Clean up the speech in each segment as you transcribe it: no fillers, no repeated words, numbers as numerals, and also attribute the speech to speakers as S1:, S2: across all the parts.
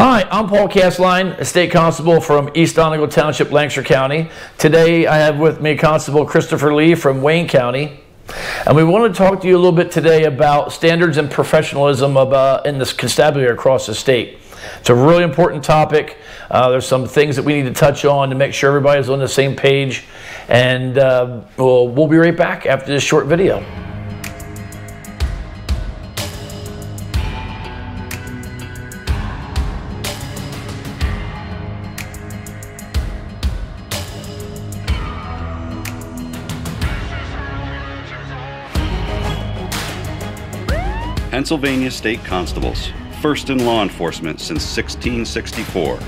S1: Hi, I'm Paul Castline, a state constable from East Donegal Township, Lancaster County. Today I have with me Constable Christopher Lee from Wayne County. And we want to talk to you a little bit today about standards and professionalism in this constabulary across the state. It's a really important topic. There's some things that we need to touch on to make sure everybody's on the same page. And we'll be right back after this short video.
S2: Pennsylvania State Constables, first in law enforcement since 1664.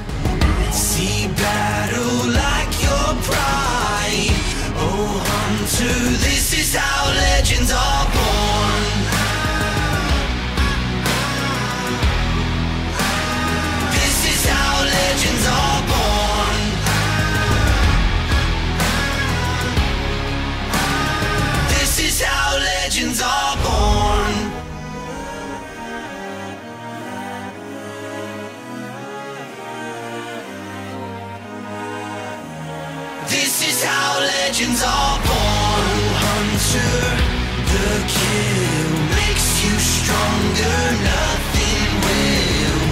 S3: See battle like your pride. Oh, hunter, this is how legends are born. This is how legends are born. This is how legends are born. This is how legends are born. Hunter, the kill makes you stronger, nothing will.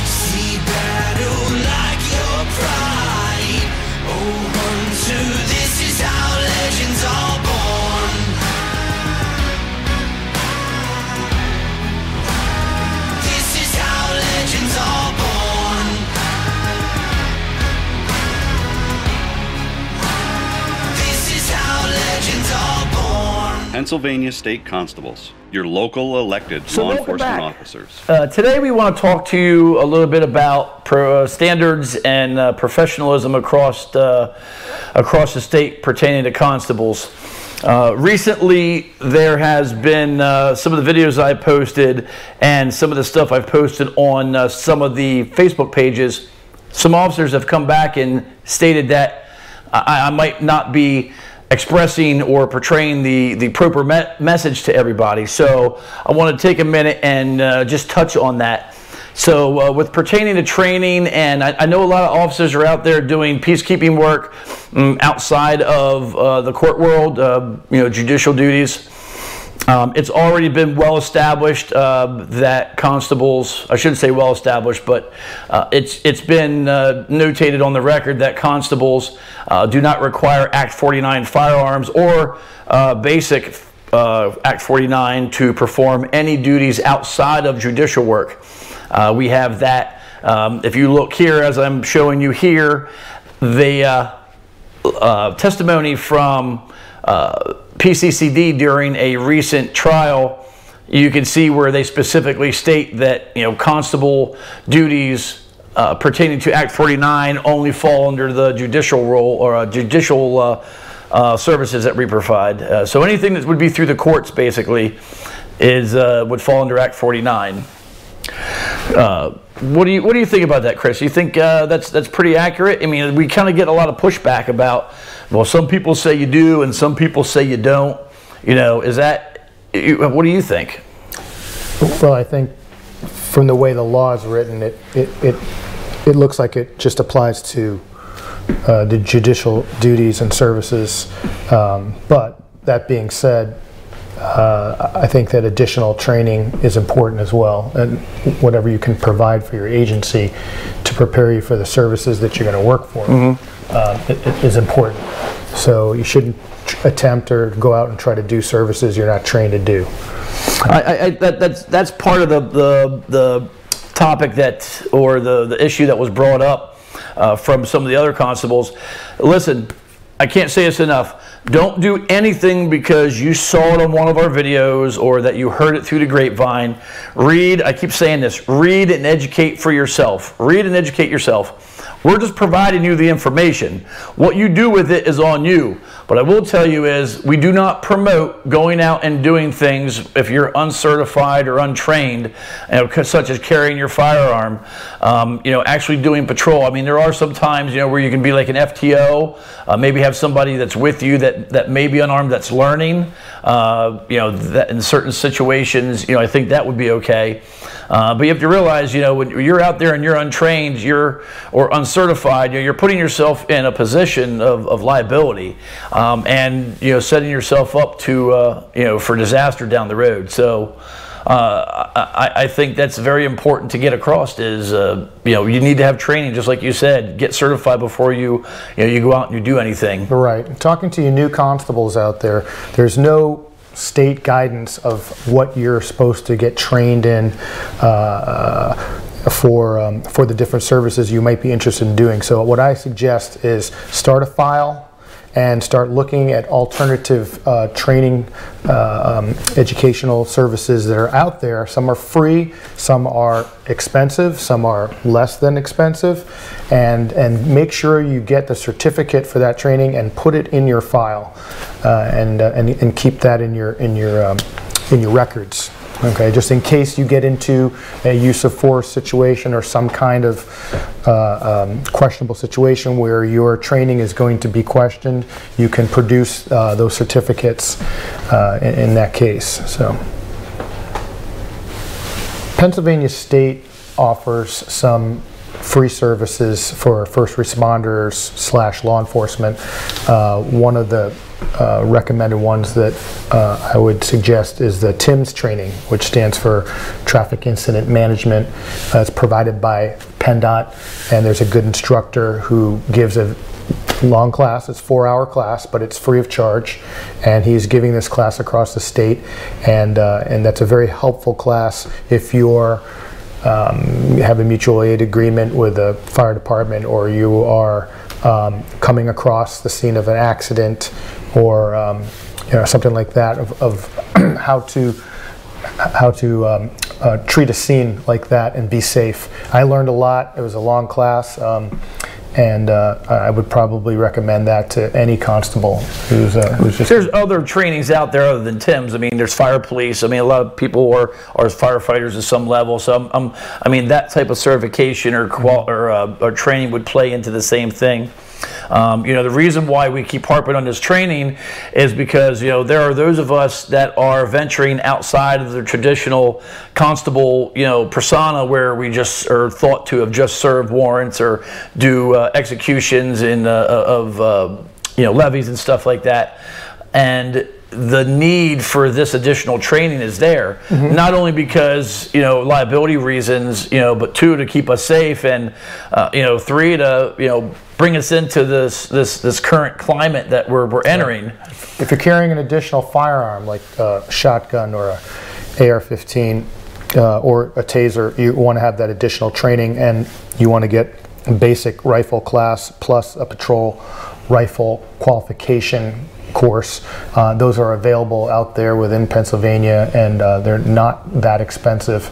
S3: See battle like your pride. Oh, hunter, this is how legends are born. This is how legends are born.
S2: Pennsylvania State Constables, your local elected law enforcement officers.
S1: Today we want to talk to you a little bit about standards and professionalism across the state pertaining to constables. Recently there has been some of the videos I posted and some of the stuff I've posted on some of the Facebook pages. Some officers have come back and stated that I might not be expressing or portraying the proper message to everybody. So I want to take a minute and just touch on that. So with pertaining to training, and I know a lot of officers are out there doing peacekeeping work outside of the court world, judicial duties. It's already been well established that constables, I shouldn't say well established, but it's been notated on the record that constables do not require Act 49 firearms or basic Act 49 to perform any duties outside of judicial work. We have that. If you look here, as I'm showing you here, the testimony from PCCD during a recent trial, you can see where they specifically state that constable duties pertaining to Act 49 only fall under the judicial role or judicial services that we provide. So anything that would be through the courts basically would fall under Act 49. What do you think about that, Chris? You think that's pretty accurate? I mean, we kind of get a lot of pushback about, well, some people say you do and some people say you don't. Is that, what do you think?
S4: Well, I think from the way the law is written, it looks like it just applies to the judicial duties and services. But that being said, I think that additional training is important as well, and whatever you can provide for your agency to prepare you for the services that you're going to work for it is important. So you shouldn't attempt or go out and try to do services you're not trained to do.
S1: That's part of the topic or the issue that was brought up from some of the other constables. Listen, I can't say this enough. Don't do anything because you saw it on one of our videos or that you heard it through the grapevine. Read, I keep saying this, read and educate for yourself. Read and educate yourself. We're just providing you the information. What you do with it is on you. But I will tell you is we do not promote going out and doing things if you're uncertified or untrained, such as carrying your firearm, actually doing patrol. I mean, there are some times, where you can be like an FTO, maybe have somebody that's with you that may be unarmed that's learning, that in certain situations, I think that would be okay. But you have to realize, when you're out there and you're untrained, or uncertified, you're putting yourself in a position of liability, and setting yourself up to for disaster down the road. So I think that's very important to get across. Is you need to have training, just like you said. Get certified before you go out and you do anything.
S4: Right. Talking to you new constables out there, there's no state guidance of what you're supposed to get trained in for the different services you might be interested in doing. So what I suggest is start a file and start looking at alternative training educational services that are out there. Some are free, some are expensive, some are less than expensive, and make sure you get the certificate for that training and put it in your file, and keep that in your records. Okay, just in case you get into a use of force situation or some kind of questionable situation where your training is going to be questioned, you can produce those certificates in that case. So, Pennsylvania State offers some free services for first responders / law enforcement. One of the recommended ones that I would suggest is the TIMS training, which stands for Traffic Incident Management. It's provided by PennDOT, and there's a good instructor who gives a long class. It's a 4-hour class, but it's free of charge, and he's giving this class across the state, and that's a very helpful class if you're have a mutual aid agreement with the fire department, or you are coming across the scene of an accident, or something like that, of how to treat a scene like that and be safe. I learned a lot. It was a long class, and I would probably recommend that to any constable who's just...
S1: There's other trainings out there other than TIMS. I mean, there's fire police. I mean, a lot of people are firefighters at some level. So I mean, that type of certification or training would play into the same thing. The reason why we keep harping on this training is because there are those of us that are venturing outside of the traditional constable persona, where we just are thought to have just served warrants or do executions of levies and stuff like that, and the need for this additional training is there, not only because liability reasons, but 2, to keep us safe, and 3, to bring us into this current climate that we're entering.
S4: If you're carrying an additional firearm like a shotgun or a AR-15 or a taser, you want to have that additional training, and you want to get a basic rifle class plus a patrol rifle qualification course. Those are available out there within Pennsylvania, and they're not that expensive.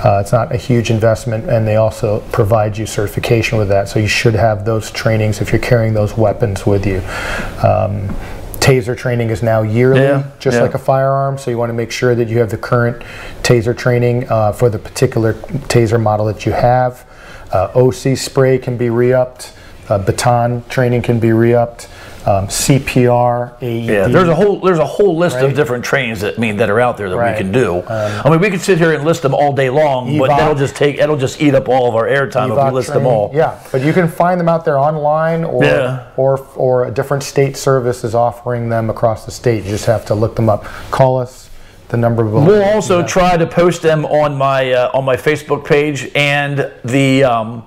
S4: It's not a huge investment, and they also provide you certification with that, so you should have those trainings if you're carrying those weapons with you. Taser training is now yearly, just like a firearm, so you want to make sure that you have the current taser training for the particular taser model that you have. OC spray can be re-upped, baton training can be re-upped. CPR, AED.
S1: Yeah, there's a whole list of different trainings that are out there that we can do. I mean, we could sit here and list them all day long, but that'll just eat up all of our airtime if we list them all.
S4: Yeah, but you can find them out there online, or a different state service is offering them across the state. You just have to look them up. Call us. The number below.
S1: We'll also try to post them on my Facebook page and the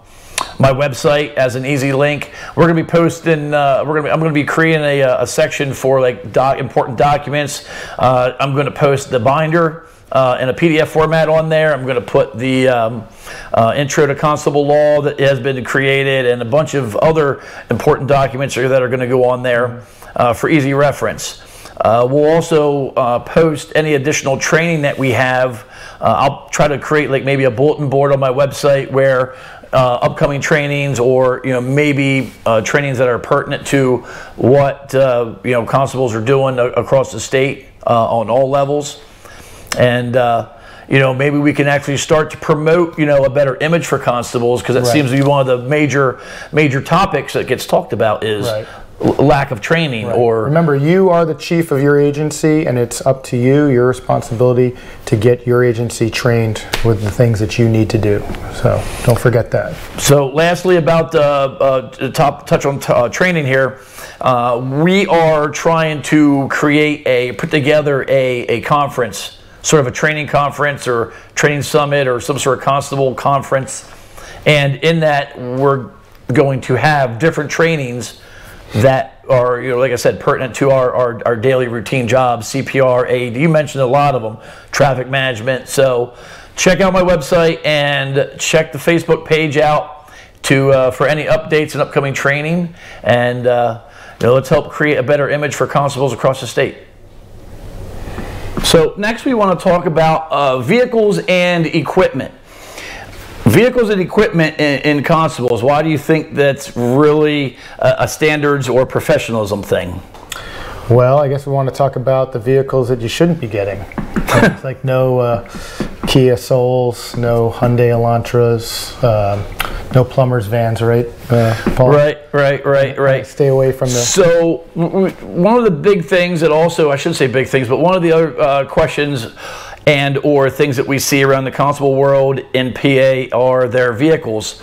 S1: my website as an easy link. We're going to be posting. I'm going to be creating a section for important documents. I'm going to post the binder in a PDF format on there. I'm going to put the intro to constable law that has been created, and a bunch of other important documents that are going to go on there for easy reference. We'll also post any additional training that we have. I'll try to create maybe a bulletin board on my website where upcoming trainings, or maybe trainings that are pertinent to what constables are doing across the state on all levels, and maybe we can actually start to promote a better image for constables, because it seems to be one of the major topics that gets talked about is lack of training.
S4: Right.
S1: Or
S4: remember, you are the chief of your agency, and it's up to you, your responsibility, to get your agency trained with the things that you need to do. So don't forget that.
S1: So lastly, about touch on training here, we are trying to put together a conference, sort of a training conference or training summit or some sort of constable conference. And in that, we're going to have different trainings that are, like I said, pertinent to our daily routine jobs, CPR, AED. You mentioned a lot of them, traffic management. So check out my website and check the Facebook page out for any updates and upcoming training. And let's help create a better image for constables across the state. So next we want to talk about vehicles and equipment. Vehicles and equipment in constables, why do you think that's really a standards or professionalism thing?
S4: Well, I guess we want to talk about the vehicles that you shouldn't be getting. It's like no Kia Souls, no Hyundai Elantras, no plumbers vans, right, Paul?
S1: Right.
S4: Stay away from the... So
S1: one of the big things that also, I shouldn't say big things, but one of the other questions and or things that we see around the constable world in PA are their vehicles.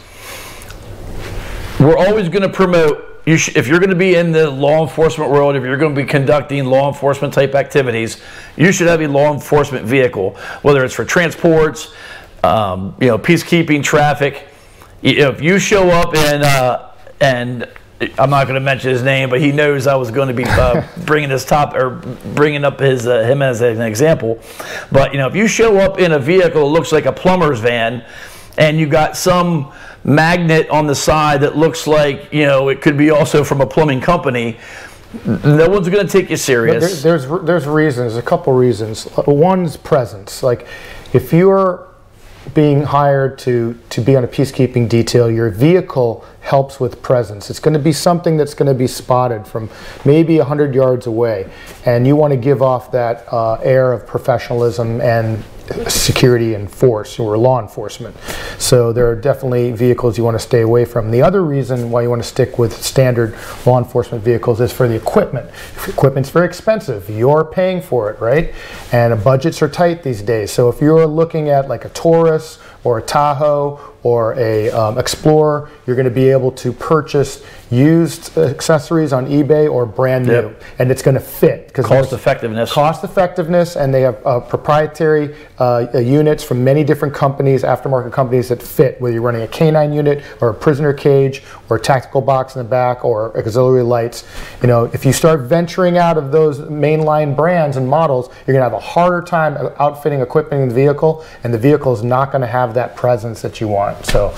S1: We're always going to promote, if you're going to be in the law enforcement world, if you're going to be conducting law enforcement type activities, you should have a law enforcement vehicle, whether it's for transports, peacekeeping, traffic. If you show up and I'm not going to mention his name, but he knows I was going to be bringing up him as an example. But if you show up in a vehicle that looks like a plumber's van, and you got some magnet on the side that looks like it could be also from a plumbing company, no one's going to take you serious.
S4: There's reasons, a couple reasons. One's presence. Like if you're being hired to be on a peacekeeping detail, your vehicle helps with presence. It's going to be something that's going to be spotted from maybe 100 yards away, and you want to give off that air of professionalism and security and force, or law enforcement. So there are definitely vehicles you want to stay away from. The other reason why you want to stick with standard law enforcement vehicles is for the equipment. Equipment's very expensive. You're paying for it, right? And budgets are tight these days. So if you're looking at like a Taurus or a Tahoe or a Explorer, you're going to be able to purchase used accessories on eBay or brand new.
S1: Yep.
S4: And it's going to fit.
S1: Cost effectiveness,
S4: and they have proprietary units from many different companies, aftermarket companies that fit, whether you're running a K9 unit or a prisoner cage or a tactical box in the back or auxiliary lights. If you start venturing out of those mainline brands and models, you're going to have a harder time outfitting equipment in the vehicle, and the vehicle is not going to have that presence that you want. So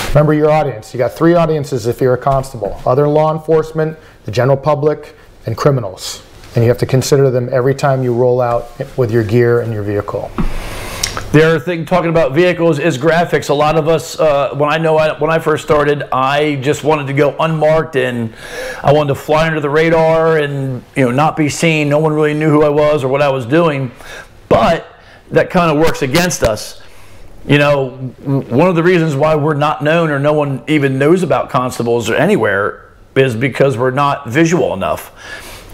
S4: remember your audience. You got three audiences if you're a constable: other law enforcement, the general public, and criminals. And you have to consider them every time you roll out with your gear and your vehicle.
S1: The other thing, talking about vehicles, is graphics. A lot of us, when I first started, I just wanted to go unmarked, and I wanted to fly under the radar and not be seen. No one really knew who I was or what I was doing. But that kind of works against us. One of the reasons why we're not known, or no one even knows about constables or anywhere, is because we're not visual enough.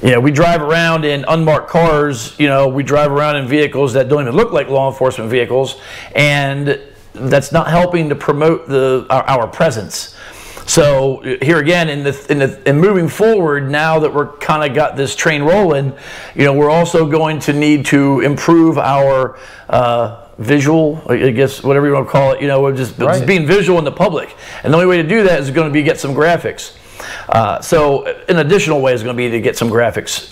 S1: We drive around in unmarked cars, we drive around in vehicles that don't even look like law enforcement vehicles, and that's not helping to promote our presence. So here again, in moving forward, now that we're kind of got this train rolling, we're also going to need to improve our visual, I guess, whatever you want to call it. Just being visual in the public, and the only way to do that is going to be get some graphics. So an additional way is going to be to get some graphics.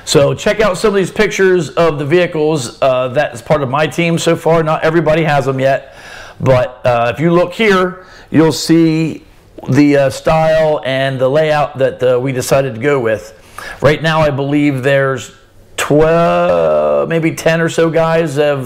S1: So check out some of these pictures of the vehicles that is part of my team so far. Not everybody has them yet, but if you look here, you'll see the style and the layout that we decided to go with. Right now, I believe there's 12, maybe 10 or so guys that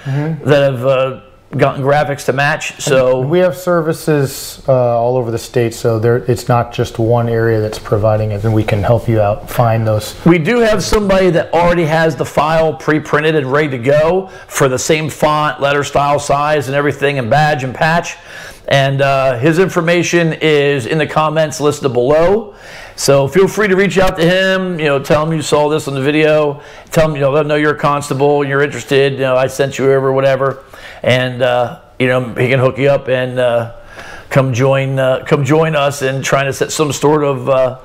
S1: have gotten graphics to match. So
S4: we have services all over the state, so it's not just one area that's providing it, and we can help you out find those.
S1: We do have somebody that already has the file pre-printed and ready to go for the same font, letter style, size, and everything, and badge and patch. And his information is in the comments listed below. So feel free to reach out to him. Tell him you saw this on the video. Tell him, let him know you're a constable and you're interested. I sent you over, whatever, and he can hook you up and come join us in trying to set some sort of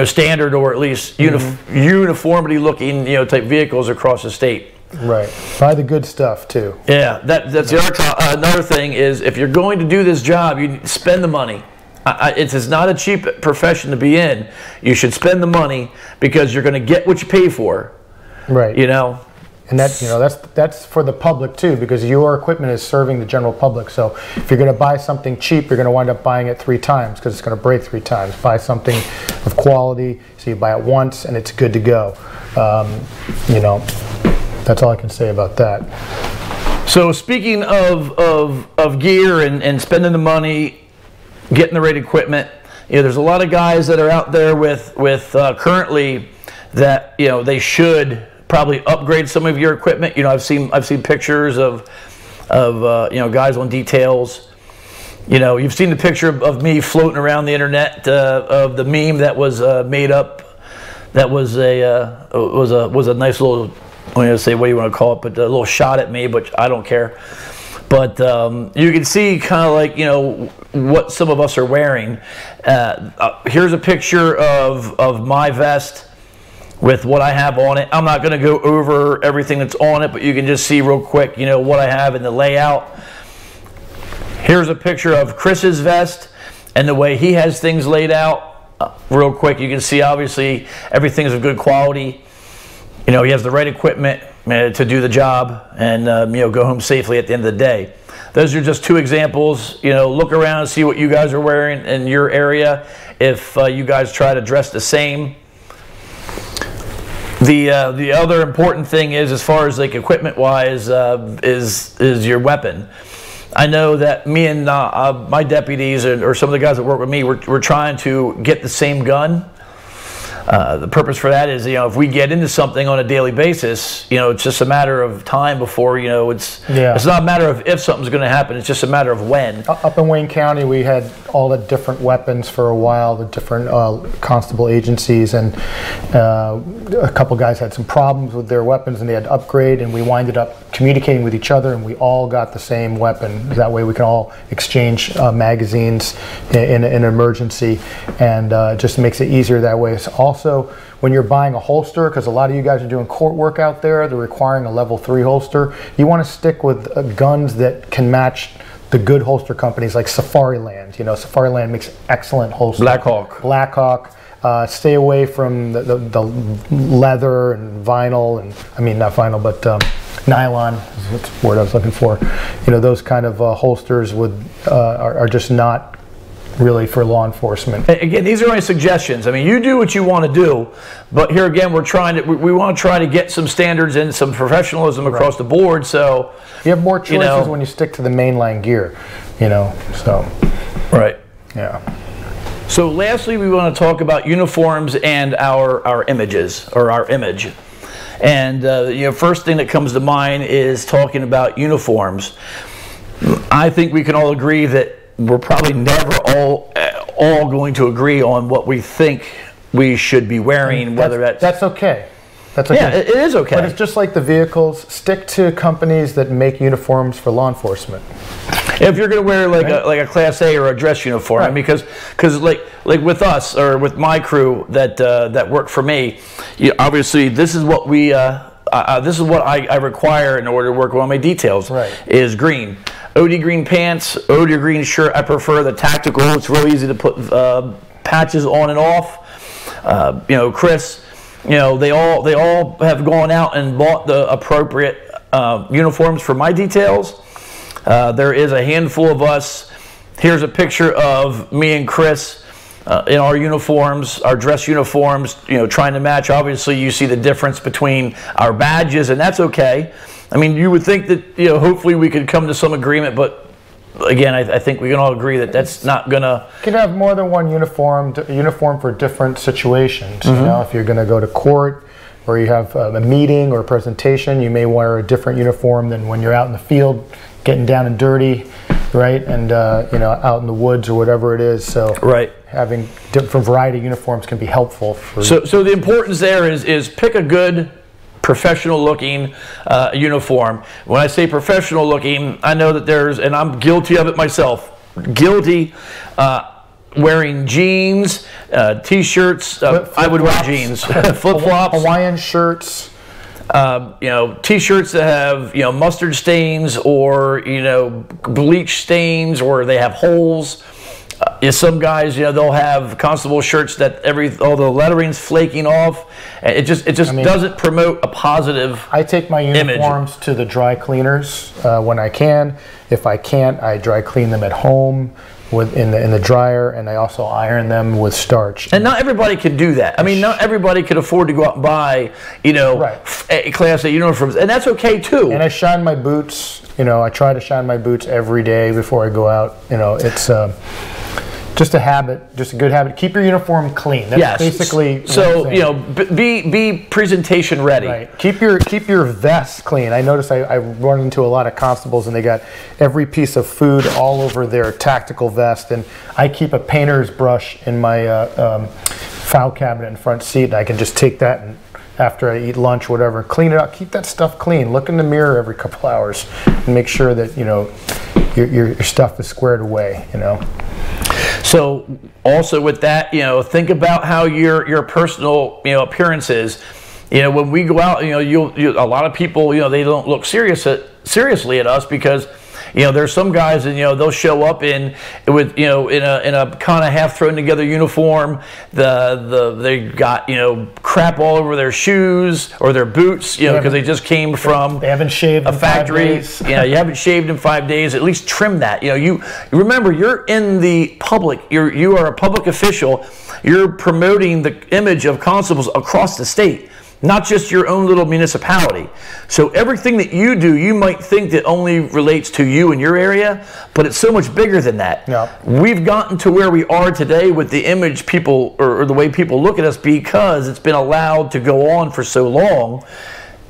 S1: standard or at least uniformity looking type vehicles across the state.
S4: Right. Buy the good stuff too.
S1: Yeah, that's the other another thing is if you're going to do this job, you spend the money. It's not a cheap profession to be in. You should spend the money because you're going to get what you pay for.
S4: Right. And that's for the public too, because your equipment is serving the general public. So if you're going to buy something cheap, you're going to wind up buying it 3 times because it's going to break 3 times. Buy something of quality, so you buy it once and it's good to go. That's all I can say about that.
S1: So speaking of gear and spending the money, getting the right equipment, there's a lot of guys that are out there with currently that they should probably upgrade some of your equipment. I've seen pictures of guys on details. You've seen the picture of me floating around the internet of the meme that was made up. That was a nice little, I'm going to say what you want to call it, but a little shot at me, but I don't care. But you can see kind of like what some of us are wearing. Here's a picture of my vest with what I have on it. I'm not going to go over everything that's on it, but you can just see real quick, what I have in the layout. Here's a picture of Chris's vest and the way he has things laid out. Real quick, you can see obviously everything's of good quality. He has the right equipment to do the job and go home safely at the end of the day. Those are just 2 examples. Look around and see what you guys are wearing in your area. If you guys try to dress the same. The other important thing is, as far as like equipment wise, is your weapon. I know that me and my deputies or some of the guys that work with me, we're trying to get the same gun. The purpose for that is, if we get into something on a daily basis, it's just a matter of time before, it's not a matter of if something's going to happen. It's just a matter of when.
S4: Up in Wayne County, we had all the different weapons for a while, the different constable agencies, and a couple guys had some problems with their weapons and they had to upgrade, and we winded up communicating with each other and we all got the same weapon. That way we can all exchange magazines in an emergency, and it just makes it easier that way. So also, when you're buying a holster, because a lot of you guys are doing court work out there, they're requiring a level 3 holster, you want to stick with guns that can match the good holster companies like Safariland. Safariland makes excellent holsters. Blackhawk. Stay away from the leather and vinyl, and I mean not vinyl, but nylon is the word I was looking for. Those kind of holsters are just not really for law enforcement.
S1: Again, these are only suggestions. I mean, you do what you want to do, but here again, we want to try to get some standards and some professionalism across the board. So
S4: you have more choices when you stick to the mainline gear. So
S1: right.
S4: Yeah.
S1: So lastly, we want to talk about uniforms and our images, or our image. And first thing that comes to mind is talking about uniforms. I think we can all agree that we're probably never all going to agree on what we think we should be wearing, whether that's
S4: okay. That's okay.
S1: Yeah, it is okay.
S4: But it's just like the vehicles. Stick to companies that make uniforms for law enforcement.
S1: If you're going to wear like a Class A or a dress uniform, right. because like with us or with my crew that work for me, obviously this is what we this is what I require in order to work on my details.
S4: Right.
S1: Is green. OD green pants, OD green shirt. I prefer the tactical. It's real easy to put patches on and off. Chris, they all have gone out and bought the appropriate uniforms for my details. There is a handful of us. Here's a picture of me and Chris in our uniforms, our dress uniforms, trying to match. Obviously, you see the difference between our badges, and that's okay. I mean, you would think that, hopefully we could come to some agreement, but again, I think we can all agree that that's not gonna.
S4: You can have more than one uniform for different situations.
S1: Mm-hmm.
S4: If you're gonna go to court, or you have a meeting or a presentation, you may wear a different uniform than when you're out in the field getting down and dirty. right? And you know, out in the woods or whatever it is. So
S1: Right.
S4: having different variety of uniforms can be helpful. For
S1: So the importance there is pick a good professional looking uniform. When I say professional looking, I know that there's, and I'm guilty of it myself, guilty wearing jeans, t-shirts. I would wear jeans, flip-flops,
S4: Hawaiian shirts.
S1: you know, t-shirts that have, you know, mustard stains or, you know, bleach stains, or they have holes. Some guys, you know, they'll have constable shirts that all the lettering's flaking off. It just doesn't promote a positive.
S4: I take my uniforms to the dry cleaners when I can. If I can't, I dry clean them at home in the dryer, and I also iron them with starch.
S1: And not everybody can do that. I mean, not everybody could afford to go out and buy, you know, Class A uniforms, and that's okay too.
S4: And I shine my boots. You know, I try to shine my boots every day before I go out. You know, it's just a habit, just a good habit. Keep your uniform clean. That's basically.
S1: So you know, be presentation ready.
S4: Right. Keep your vest clean. I notice I run into a lot of constables, and they got every piece of food all over their tactical vest. And I keep a painter's brush in my file cabinet in front seat. And I can just take that and, after I eat lunch, whatever, clean it up. Keep that stuff clean. Look in the mirror every couple hours and make sure that, you know, your stuff is squared away. You know.
S1: So also with that, you know, think about how your personal, you know, appearance is. You know, when we go out, you know, a lot of people, you know, they don't look seriously at us because, you know, there's some guys, and you know, they'll show up in a kind of half thrown together uniform. They got, you know, crap all over their shoes or their boots, you know, because they just came from
S4: they haven't shaved
S1: a factory. You know, you haven't shaved in 5 days. At least trim that. You know, you remember, you're in the public. You are a public official. You're promoting the image of constables across the state, not just your own little municipality. So everything that you do, you might think that only relates to you and your area, but it's so much bigger than that.
S4: Yeah.
S1: We've gotten to where we are today with the image people, or the way people look at us, because it's been allowed to go on for so long,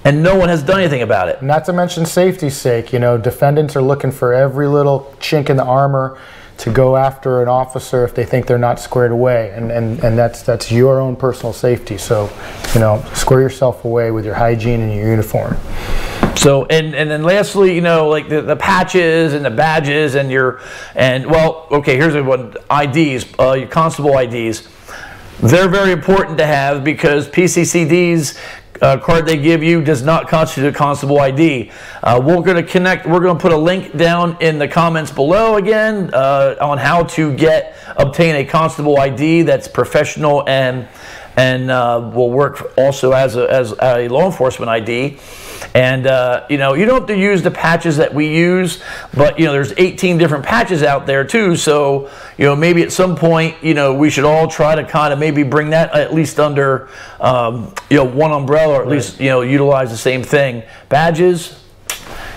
S1: and no one has done anything about it.
S4: Not to mention safety's sake, you know, defendants are looking for every little chink in the armor to go after an officer if they think they're not squared away, and that's your own personal safety. So, you know, square yourself away with your hygiene and your uniform.
S1: So, and then lastly, you know, like the patches and the badges and well, okay, here's one, IDs, your constable IDs. They're very important to have, because PCCD's card they give you does not constitute a constable ID. We're going to put a link down in the comments below again on how to obtain a constable ID that's professional and will work also as a law enforcement ID. And you know, you don't have to use the patches that we use, but you know, there's 18 different patches out there too. So you know, maybe at some point, you know, we should all try to kind of maybe bring that at least under you know, one umbrella, or at least, you know, utilize the same thing. Badges,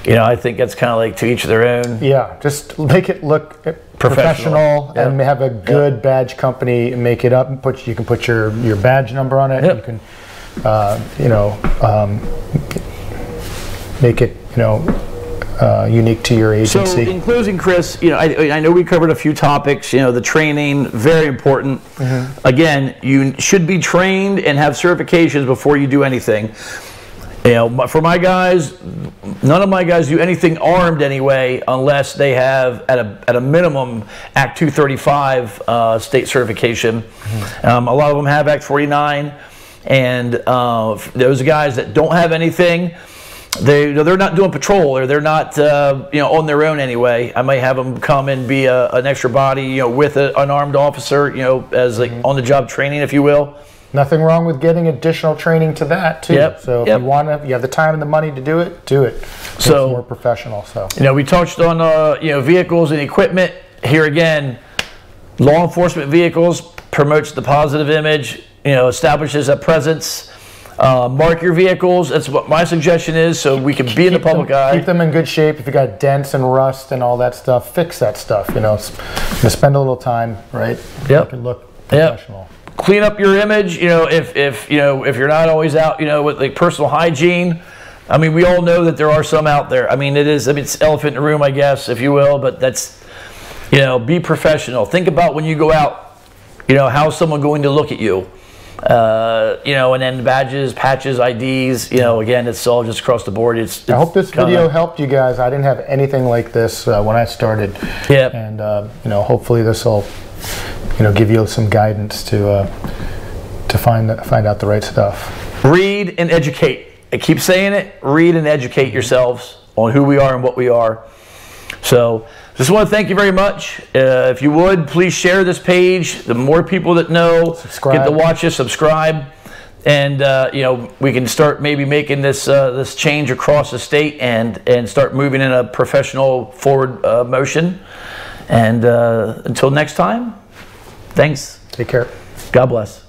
S1: you know, I think that's kind of like to each their own.
S4: Yeah, just make it look professional, and have a good badge company make it up, and you can put your badge number on it. You can you know, make it, you know, unique to your agency.
S1: So in closing, Chris, you know, I know we covered a few topics. You know, the training, very important. Again, you should be trained and have certifications before you do anything. You know, for my guys, none of my guys do anything armed anyway, unless they have at a minimum Act 235 state certification. A lot of them have Act 49, and those guys that don't have anything, they're not doing patrol, or they're not you know, on their own anyway. I might have them come and be an extra body, you know, with an armed officer, you know, as like on the job training, if you will.
S4: Nothing wrong with getting additional training to that too. So if you have the time and the money to do it, do it. So it's more professional. So
S1: you know, we touched on you know, vehicles and equipment. Here again, law enforcement vehicles promotes the positive image. You know, establishes a presence. Mark your vehicles. That's what my suggestion is, so we can be in the public eye.
S4: Keep them in good shape. If you got dents and rust and all that stuff, fix that stuff. You know, just spend a little time, right? Make it look professional.
S1: Clean up your image. You know, if you're not always out, you know, with like personal hygiene, I mean, we all know that there are some out there. I mean, it's elephant in the room, I guess, if you will, but that's, you know, be professional. Think about when you go out, you know, how's someone going to look at you? You know, and then badges, patches, IDs, you know, again, it's all just across the board. I
S4: hope this video helped you guys. I didn't have anything like this when I started.
S1: Yeah.
S4: And, you know, hopefully this will, you know, give you some guidance to find out the right stuff.
S1: Read and educate. I keep saying it. Read and educate yourselves on who we are and what we are. So just want to thank you very much. If you would, please share this page. The more people that know, get to watch us, subscribe. And, you know, we can start maybe making this this change across the state and start moving in a professional forward motion. And until next time, thanks.
S4: Take care.
S1: God bless.